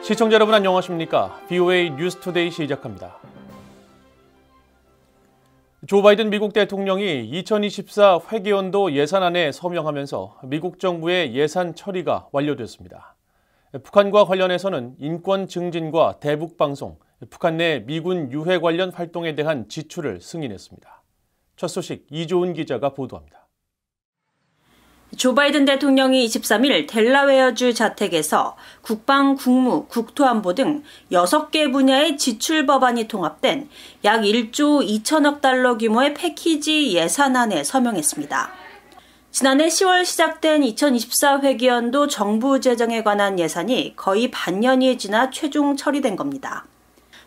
시청자 여러분 안녕하십니까? VOA 뉴스투데이 시작합니다. 조 바이든 미국 대통령이 2024 회계연도 예산안에 서명하면서 미국 정부의 예산 처리가 완료됐습니다. 북한과 관련해서는 인권 증진과 대북 방송, 북한 내 미군 유해 관련 활동에 대한 지출을 승인했습니다. 첫 소식 이조은 기자가 보도합니다. 조 바이든 대통령이 23일 델라웨어주 자택에서 국방, 국무, 국토안보 등 6개 분야의 지출 법안이 통합된 약 1조 2천억 달러 규모의 패키지 예산안에 서명했습니다. 지난해 10월 시작된 2024 회계연도 정부 재정에 관한 예산이 거의 반년이 지나 최종 처리된 겁니다.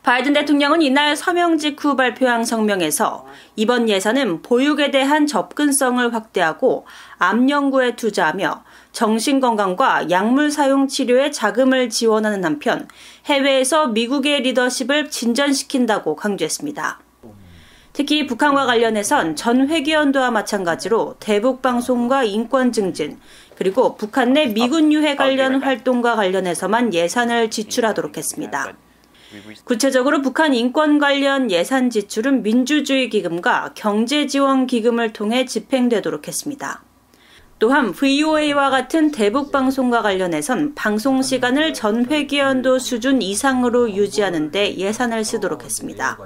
바이든 대통령은 이날 서명 직후 발표한 성명에서 이번 예산은 보육에 대한 접근성을 확대하고 암 연구에 투자하며 정신건강과 약물 사용 치료에 자금을 지원하는 한편 해외에서 미국의 리더십을 진전시킨다고 강조했습니다. 특히 북한과 관련해선 전 회계연도와 마찬가지로 대북 방송과 인권 증진, 그리고 북한 내 미군 유해 관련 활동과 관련해서만 예산을 지출하도록 했습니다. 구체적으로 북한 인권 관련 예산 지출은 민주주의 기금과 경제지원 기금을 통해 집행되도록 했습니다. 또한 VOA와 같은 대북 방송과 관련해선 방송 시간을 전 회계연도 수준 이상으로 유지하는 데 예산을 쓰도록 했습니다.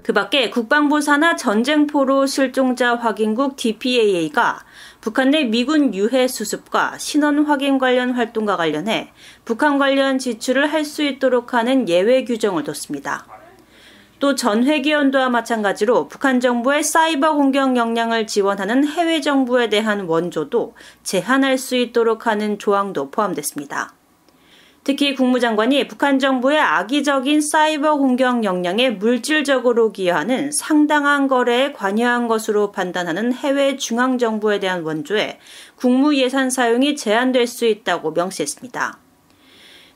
그 밖에 국방부 산하 전쟁포로 실종자 확인국 DPAA가 북한 내 미군 유해 수습과 신원 확인 관련 활동과 관련해 북한 관련 지출을 할 수 있도록 하는 예외 규정을 뒀습니다. 또 전 회계연도와 마찬가지로 북한 정부의 사이버 공격 역량을 지원하는 해외 정부에 대한 원조도 제한할 수 있도록 하는 조항도 포함됐습니다. 특히 국무장관이 북한 정부의 악의적인 사이버 공격 역량에 물질적으로 기여하는 상당한 거래에 관여한 것으로 판단하는 해외 중앙정부에 대한 원조에 국무예산 사용이 제한될 수 있다고 명시했습니다.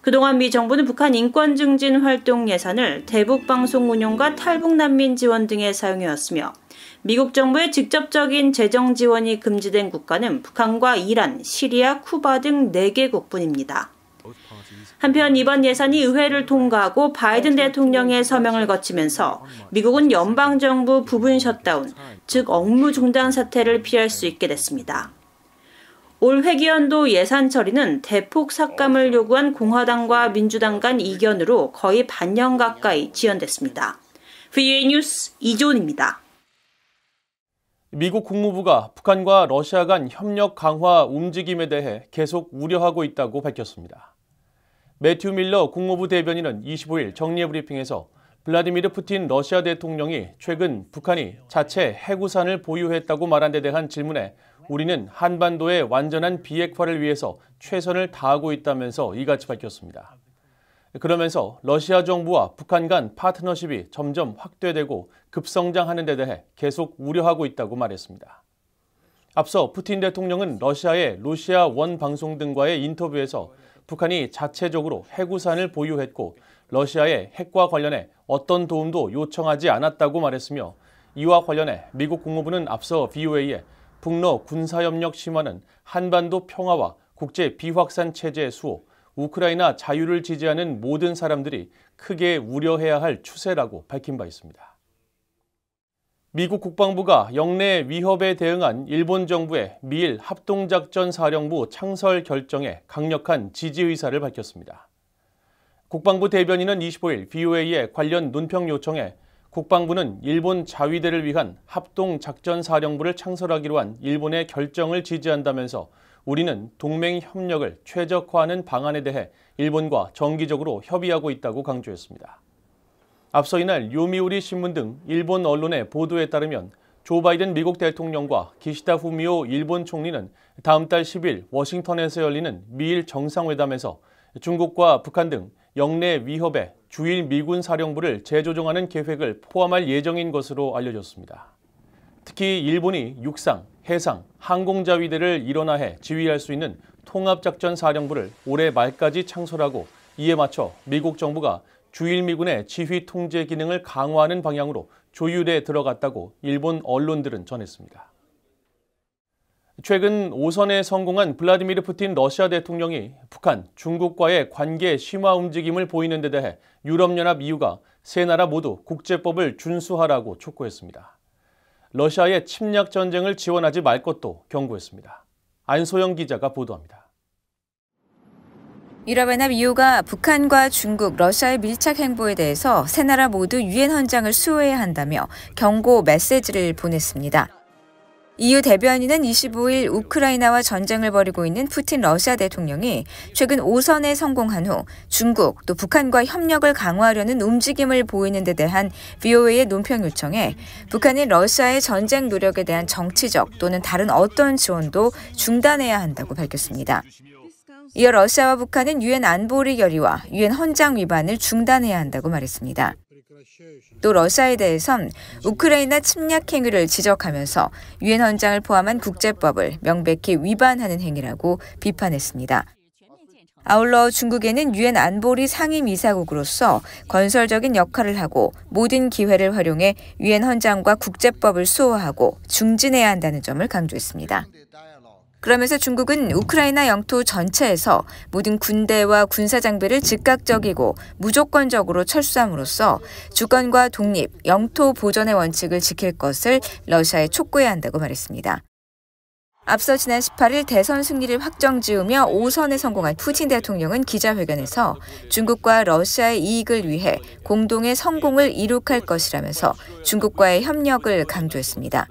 그동안 미 정부는 북한 인권 증진 활동 예산을 대북 방송 운용과 탈북 난민 지원 등에 사용해왔으며 미국 정부의 직접적인 재정 지원이 금지된 국가는 북한과 이란, 시리아, 쿠바 등 4개국뿐입니다. 한편 이번 예산이 의회를 통과하고 바이든 대통령의 서명을 거치면서 미국은 연방정부 부분 셧다운, 즉 업무 중단 사태를 피할 수 있게 됐습니다. 올 회계연도 예산 처리는 대폭 삭감을 요구한 공화당과 민주당 간 이견으로 거의 반년 가까이 지연됐습니다. VOA 뉴스 이조은입니다. 미국 국무부가 북한과 러시아 간 협력 강화 움직임에 대해 계속 우려하고 있다고 밝혔습니다. 매튜 밀러 국무부 대변인은 25일 정례 브리핑에서 블라디미르 푸틴 러시아 대통령이 최근 북한이 자체 해구산을 보유했다고 말한 데 대한 질문에 우리는 한반도의 완전한 비핵화를 위해서 최선을 다하고 있다면서 이같이 밝혔습니다. 그러면서 러시아 정부와 북한 간 파트너십이 점점 확대되고 급성장하는 데 대해 계속 우려하고 있다고 말했습니다. 앞서 푸틴 대통령은 러시아의 로시아 원 방송 등과의 인터뷰에서 북한이 자체적으로 해구산을 보유했고 러시아의 핵과 관련해 어떤 도움도 요청하지 않았다고 말했으며 이와 관련해 미국 국무부는 앞서 VOA에 북러 군사협력 심화는 한반도 평화와 국제 비확산 체제의 수호, 우크라이나 자유를 지지하는 모든 사람들이 크게 우려해야 할 추세라고 밝힌 바 있습니다. 미국 국방부가 영내 위협에 대응한 일본 정부의 미일 합동작전사령부 창설 결정에 강력한 지지 의사를 밝혔습니다. 국방부 대변인은 25일 VOA에 관련 논평 요청에 국방부는 일본 자위대를 위한 합동작전사령부를 창설하기로 한 일본의 결정을 지지한다면서 우리는 동맹 협력을 최적화하는 방안에 대해 일본과 정기적으로 협의하고 있다고 강조했습니다. 앞서 이날 요미우리 신문 등 일본 언론의 보도에 따르면 조 바이든 미국 대통령과 기시다 후미오 일본 총리는 다음 달 10일 워싱턴에서 열리는 미일 정상회담에서 중국과 북한 등 영내 위협에 주일 미군 사령부를 재조정하는 계획을 포함할 예정인 것으로 알려졌습니다. 특히 일본이 육상, 해상, 항공자위대를 일원화해 지휘할 수 있는 통합작전사령부를 올해 말까지 창설하고 이에 맞춰 미국 정부가 주일 미군의 지휘 통제 기능을 강화하는 방향으로 조율에 들어갔다고 일본 언론들은 전했습니다. 최근 5선에 성공한 블라디미르 푸틴 러시아 대통령이 북한, 중국과의 관계 심화 움직임을 보이는 데 대해 유럽연합 EU가 세 나라 모두 국제법을 준수하라고 촉구했습니다. 러시아의 침략 전쟁을 지원하지 말 것도 경고했습니다. 안소영 기자가 보도합니다. 유럽연합 EU가 북한과 중국, 러시아의 밀착 행보에 대해서 세 나라 모두 유엔 헌장을 수호해야 한다며 경고 메시지를 보냈습니다. EU 대변인은 25일 우크라이나와 전쟁을 벌이고 있는 푸틴 러시아 대통령이 최근 5선에 성공한 후 중국 또 북한과 협력을 강화하려는 움직임을 보이는 데 대한 VOA의 논평 요청에 북한이 러시아의 전쟁 노력에 대한 정치적 또는 다른 어떤 지원도 중단해야 한다고 밝혔습니다. 이어 러시아와 북한은 유엔 안보리 결의와 유엔 헌장 위반을 중단해야 한다고 말했습니다. 또 러시아에 대해선 우크라이나 침략 행위를 지적하면서 유엔 헌장을 포함한 국제법을 명백히 위반하는 행위라고 비판했습니다. 아울러 중국에는 유엔 안보리 상임이사국으로서 건설적인 역할을 하고 모든 기회를 활용해 유엔 헌장과 국제법을 수호하고 중진해야 한다는 점을 강조했습니다. 그러면서 중국은 우크라이나 영토 전체에서 모든 군대와 군사 장비를 즉각적이고 무조건적으로 철수함으로써 주권과 독립, 영토 보전의 원칙을 지킬 것을 러시아에 촉구해야 한다고 말했습니다. 앞서 지난 18일 대선 승리를 확정지으며 5선에 성공한 푸틴 대통령은 기자회견에서 중국과 러시아의 이익을 위해 공동의 성공을 이룩할 것이라면서 중국과의 협력을 강조했습니다.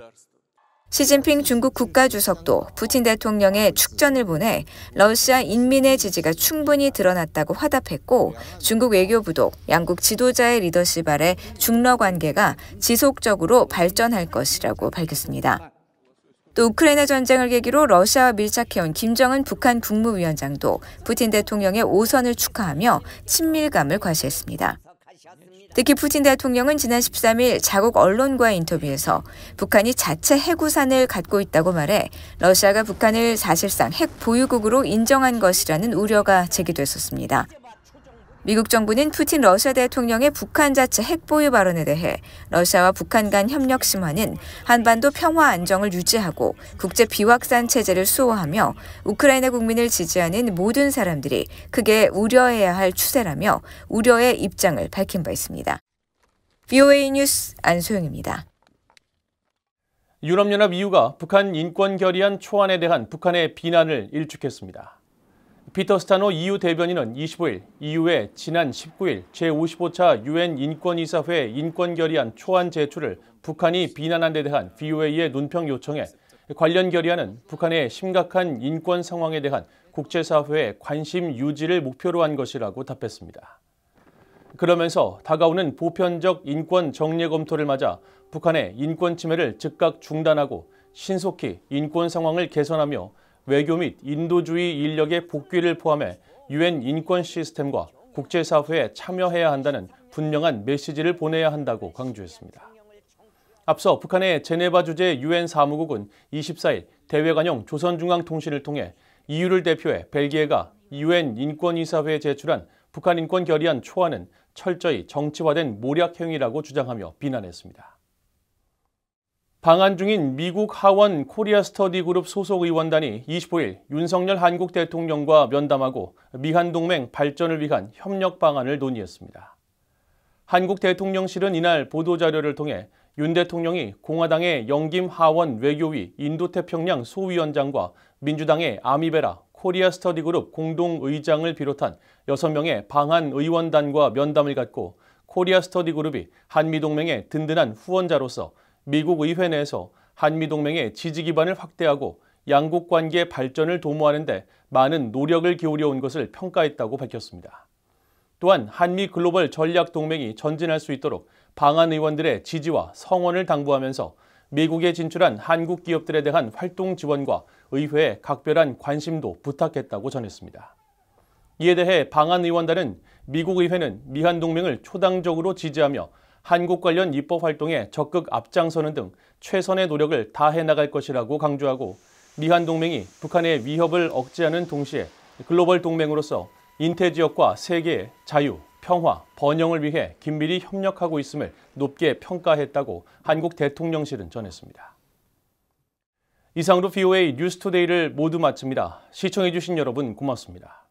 시진핑 중국 국가주석도 푸틴 대통령의 축전을 보내 러시아 인민의 지지가 충분히 드러났다고 화답했고 중국 외교부도 양국 지도자의 리더십 아래 중러 관계가 지속적으로 발전할 것이라고 밝혔습니다. 또 우크라이나 전쟁을 계기로 러시아와 밀착해온 김정은 북한 국무위원장도 푸틴 대통령의 5선을 축하하며 친밀감을 과시했습니다. 특히 푸틴 대통령은 지난 13일 자국 언론과의 인터뷰에서 북한이 자체 해구산을 갖고 있다고 말해 러시아가 북한을 사실상 핵 보유국으로 인정한 것이라는 우려가 제기됐었습니다. 미국 정부는 푸틴 러시아 대통령의 북한 자체 핵 보유 발언에 대해 러시아와 북한 간 협력 심화는 한반도 평화 안정을 유지하고 국제 비확산 체제를 수호하며 우크라이나 국민을 지지하는 모든 사람들이 크게 우려해야 할 추세라며 우려의 입장을 밝힌 바 있습니다. VOA 뉴스 안소영입니다. 유럽연합 EU가 북한 인권 결의안 초안에 대한 북한의 비난을 일축했습니다. 피터 스타노 EU 대변인은 25일 EU의 지난 19일 제55차 유엔 인권이사회 인권결의안 초안 제출을 북한이 비난한 데 대한 VOA의 논평 요청에 관련 결의안은 북한의 심각한 인권 상황에 대한 국제사회의 관심 유지를 목표로 한 것이라고 답했습니다. 그러면서 다가오는 보편적 인권 정례 검토를 맞아 북한의 인권 침해를 즉각 중단하고 신속히 인권 상황을 개선하며 외교 및 인도주의 인력의 복귀를 포함해 유엔 인권 시스템과 국제사회에 참여해야 한다는 분명한 메시지를 보내야 한다고 강조했습니다. 앞서 북한의 제네바 주재 유엔 사무국은 24일 대외관용 조선중앙통신을 통해 EU를 대표해 벨기에가 유엔 인권이사회에 제출한 북한 인권 결의안 초안은 철저히 정치화된 모략 행위라고 주장하며 비난했습니다. 방한 중인 미국 하원 코리아 스터디 그룹 소속 의원단이 25일 윤석열 한국 대통령과 면담하고 미한동맹 발전을 위한 협력 방안을 논의했습니다. 한국 대통령실은 이날 보도자료를 통해 윤 대통령이 공화당의 영김 하원 외교위 인도태평양 소위원장과 민주당의 아미베라 코리아 스터디 그룹 공동의장을 비롯한 6명의 방한 의원단과 면담을 갖고 코리아 스터디 그룹이 한미동맹의 든든한 후원자로서 미국 의회 내에서 한미동맹의 지지 기반을 확대하고 양국 관계 발전을 도모하는 데 많은 노력을 기울여 온 것을 평가했다고 밝혔습니다. 또한 한미 글로벌 전략 동맹이 전진할 수 있도록 방한 의원들의 지지와 성원을 당부하면서 미국에 진출한 한국 기업들에 대한 활동 지원과 의회의 각별한 관심도 부탁했다고 전했습니다. 이에 대해 방한 의원단은 미국 의회는 미한동맹을 초당적으로 지지하며 한국 관련 입법 활동에 적극 앞장서는 등 최선의 노력을 다해 나갈 것이라고 강조하고 미한동맹이 북한의 위협을 억제하는 동시에 글로벌 동맹으로서 인태지역과 세계의 자유, 평화, 번영을 위해 긴밀히 협력하고 있음을 높게 평가했다고 한국 대통령실은 전했습니다. 이상으로 VOA 뉴스투데이를 모두 마칩니다. 시청해주신 여러분 고맙습니다.